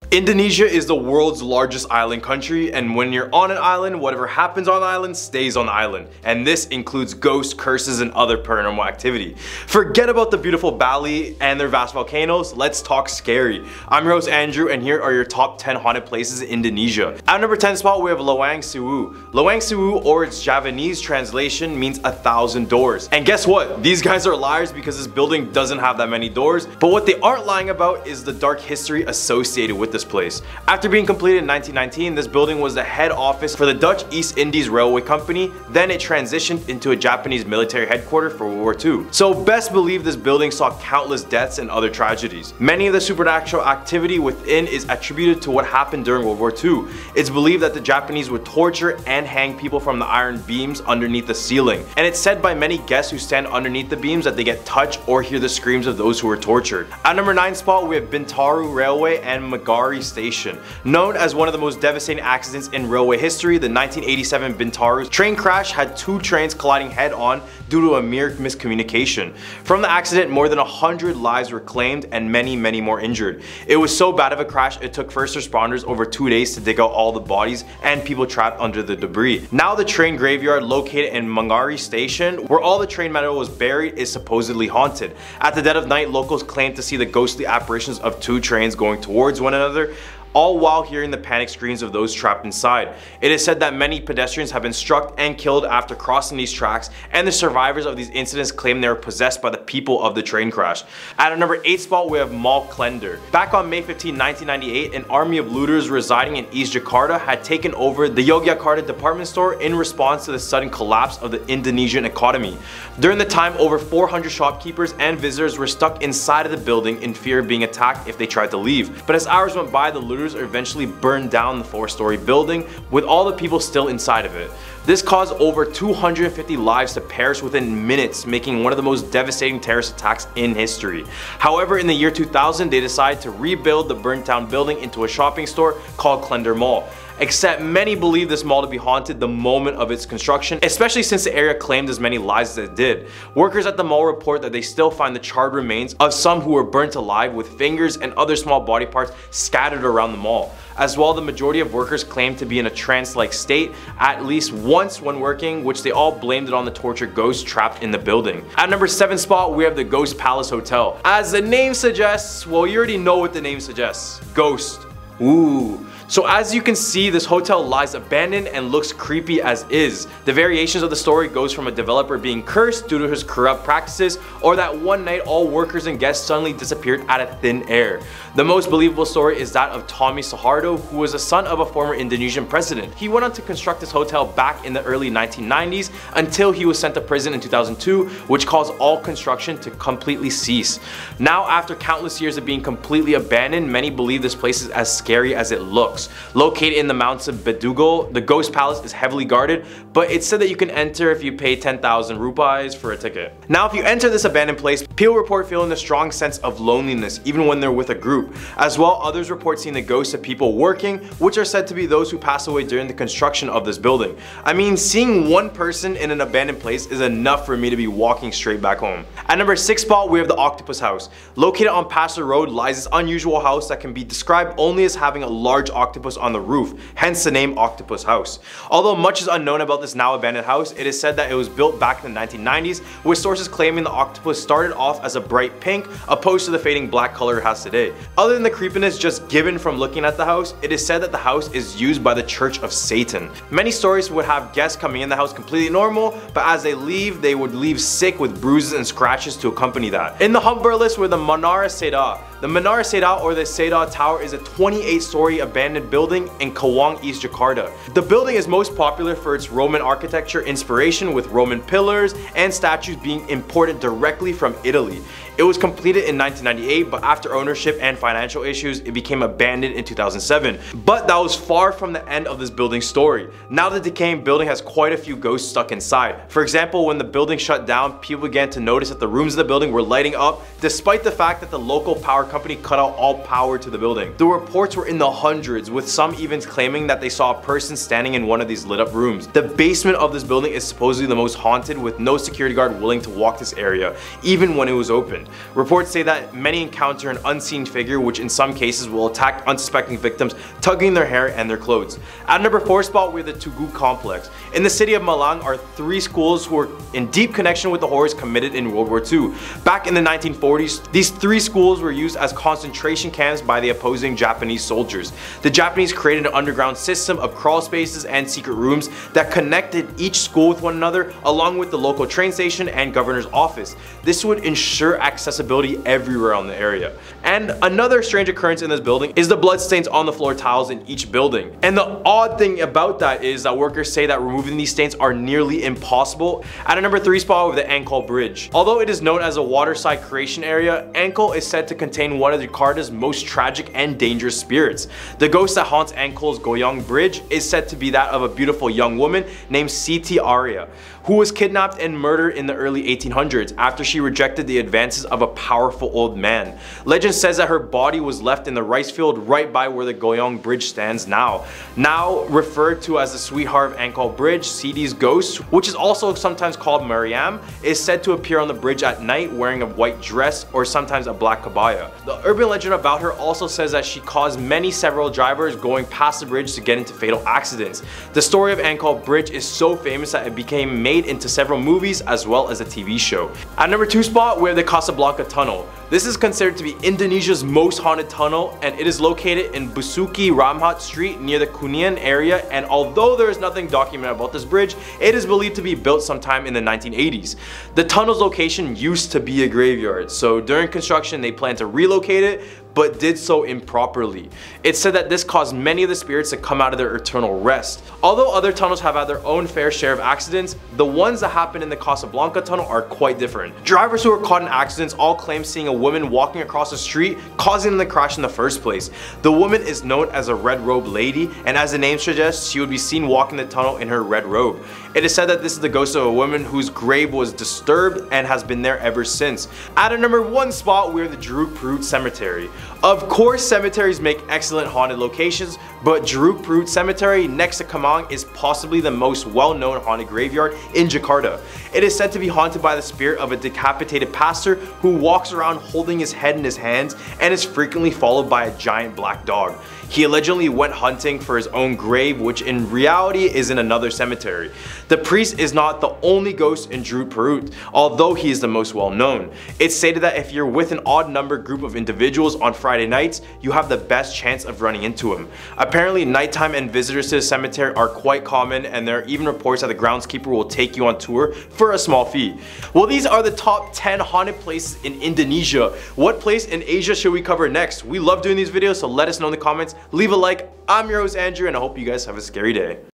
Indonesia is the world's largest island country, and when you're on an island, whatever happens on the island stays on the island. And this includes ghosts, curses, and other paranormal activity. Forget about the beautiful Bali and their vast volcanoes, let's talk scary. I'm your host Andrew, and here are your top 10 haunted places in Indonesia. At number 10 spot, we have Luang Suwu. Luang Suwu, or its Javanese translation, means 1,000 doors. And guess what? These guys are liars because this building doesn't have that many doors, but what they aren't lying about is the dark history associated with this place. After being completed in 1919, this building was the head office for the Dutch East Indies Railway Company. Then it transitioned into a Japanese military headquarters for World War II. So best believe this building saw countless deaths and other tragedies. Many of the supernatural activity within is attributed to what happened during World War II. It's believed that the Japanese would torture and hang people from the iron beams underneath the ceiling. And it's said by many guests who stand underneath the beams that they get touched or hear the screams of those who were tortured. At number 9 spot, we have Bintaro Railway and Menara Station. Known as one of the most devastating accidents in railway history, the 1987 Bintaro train crash had 2 trains colliding head-on due to a mere miscommunication. From the accident, more than 100 lives were claimed and many more injured. It was so bad of a crash, it took first responders over 2 days to dig out all the bodies and people trapped under the debris. Now the train graveyard located in Menara Station, where all the train metal was buried, is supposedly haunted. At the dead of night, locals claim to see the ghostly apparitions of 2 trains going towards one another, all while hearing the panic screams of those trapped inside. It is said that many pedestrians have been struck and killed after crossing these tracks, and the survivors of these incidents claim they were possessed by the people of the train crash. At our number 8 spot, we have Maul Clender. Back on May 15, 1998, an army of looters residing in East Jakarta had taken over the Yogyakarta department store in response to the sudden collapse of the Indonesian economy. During the time, over 400 shopkeepers and visitors were stuck inside of the building in fear of being attacked if they tried to leave. But as hours went by, the looters eventually burned down the 4-story building with all the people still inside of it. This caused over 250 lives to perish within minutes, making one of the most devastating terrorist attacks in history. However, in the year 2000, they decided to rebuild the burnt down building into a shopping store called Clender Mall. Except many believe this mall to be haunted the moment of its construction, especially since the area claimed as many lives as it did. Workers at the mall report that they still find the charred remains of some who were burnt alive with fingers and other small body parts scattered around the mall. As well, the majority of workers claim to be in a trance-like state at least once when working, which they all blamed it on the tortured ghosts trapped in the building. At number 7 spot, we have the Ghost Palace Hotel. As the name suggests, well, you already know what the name suggests. Ghost. Ooh. So as you can see, this hotel lies abandoned and looks creepy as is. The variations of the story goes from a developer being cursed due to his corrupt practices, or that one night all workers and guests suddenly disappeared out of thin air. The most believable story is that of Tommy Soeharto, who was the son of a former Indonesian president. He went on to construct this hotel back in the early 1990s until he was sent to prison in 2002, which caused all construction to completely cease. Now, after countless years of being completely abandoned, many believe this place is as scary as it looks. Located in the mountains of Bedugul, the Ghost Palace is heavily guarded, but it's said that you can enter if you pay 10,000 rupees for a ticket. Now, if you enter this abandoned place, people report feeling a strong sense of loneliness even when they're with a group. As well, others report seeing the ghosts of people working, which are said to be those who passed away during the construction of this building. I mean, seeing one person in an abandoned place is enough for me to be walking straight back home. At number 6 spot, we have the Octopus House. Located on Pastor Road lies this unusual house that can be described only as having a large octopus on the roof, hence the name Octopus House. Although much is unknown about this now abandoned house, it is said that it was built back in the 1990s, with sources claiming the octopus started off as a bright pink, opposed to the fading black color it has today. Other than the creepiness just given from looking at the house, it is said that the house is used by the Church of Satan. Many stories would have guests coming in the house completely normal, but as they leave, they would leave sick with bruises and scratches to accompany that. In the Humber list were the Menara Seido. The Menara Seido, or the Seido Tower, is a 28-story abandoned building in Cawang, East Jakarta. The building is most popular for its Roman architecture inspiration, with Roman pillars and statues being imported directly from Italy. It was completed in 1998, but after ownership and financial issues, it became abandoned in 2007. But that was far from the end of this building's story. Now the decaying building has quite a few ghosts stuck inside. For example, when the building shut down, people began to notice that the rooms of the building were lighting up, despite the fact that the local power company cut out all power to the building. The reports were in the hundreds, with some even claiming that they saw a person standing in one of these lit up rooms. The basement of this building is supposedly the most haunted, with no security guard willing to walk this area, even when it was opened. Reports say that many encounter an unseen figure, which in some cases will attack unsuspecting victims, tugging their hair and their clothes. At number 4 spot, we have the Tugu Complex. In the city of Malang are 3 schools who were in deep connection with the horrors committed in World War II. Back in the 1940s, these 3 schools were used as concentration camps by the opposing Japanese soldiers. The Japanese created an underground system of crawl spaces and secret rooms that connected each school with one another, along with the local train station and governor's office. This would ensure accessibility everywhere on the area. And another strange occurrence in this building is the bloodstains on the floor tiles in each building. And the odd thing about that is that workers say that removing these stains are nearly impossible. At a number 3 spot, with the Ancol Bridge. Although it is known as a waterside creation area, Ancol is said to contain one of Jakarta's most tragic and dangerous spirits. The ghost that haunts Ancol's Goyang Bridge is said to be that of a beautiful young woman named Siti Arya, who was kidnapped and murdered in the early 1800s after she rejected the advances of a powerful old man. Legend says that her body was left in the rice field right by where the Goyang Bridge stands now. Now referred to as the sweetheart of Ancol Bridge, Siti's ghost, which is also sometimes called Mariam, is said to appear on the bridge at night wearing a white dress or sometimes a black kabaya. The urban legend about her also says that she caused several drivers going past the bridge to get into fatal accidents. The story of Ancol Bridge is so famous that it became made into several movies as well as a TV show. At number 2 spot, we have the Casablanca Tunnel. This is considered to be Indonesia's most haunted tunnel, and it is located in Busuki Ramhat Street near the Kuningan area, and although there is nothing documented about this bridge, it is believed to be built sometime in the 1980s. The tunnel's location used to be a graveyard, so during construction they planned to relocate it, but did so improperly. It's said that this caused many of the spirits to come out of their eternal rest. Although other tunnels have had their own fair share of accidents, the ones that happen in the Casablanca Tunnel are quite different. Drivers who were caught in accidents all claim seeing a woman walking across the street, causing them to crash in the first place. The woman is known as a red robe lady, and as the name suggests, she would be seen walking the tunnel in her red robe. It is said that this is the ghost of a woman whose grave was disturbed and has been there ever since. At a number 1 spot, we are the Drewproof Cemetery. Of course, cemeteries make excellent haunted locations, but Drewproof Cemetery next to Kemang is possibly the most well-known haunted graveyard in Jakarta. It is said to be haunted by the spirit of a decapitated pastor who walks around holding his head in his hands and is frequently followed by a giant black dog. He allegedly went hunting for his own grave, which in reality is in another cemetery. The priest is not the only ghost in Drewproof, although he is the most well known. It's stated that if you're with an odd numbered group of individuals on Friday nights, you have the best chance of running into him. Apparently, nighttime and visitors to the cemetery are quite common, and there are even reports that the groundskeeper will take you on tour for a small fee. Well, these are the top 10 haunted places in Indonesia. What place in Asia should we cover next? We love doing these videos, so let us know in the comments. Leave a like. I'm your host Andrew, and I hope you guys have a scary day.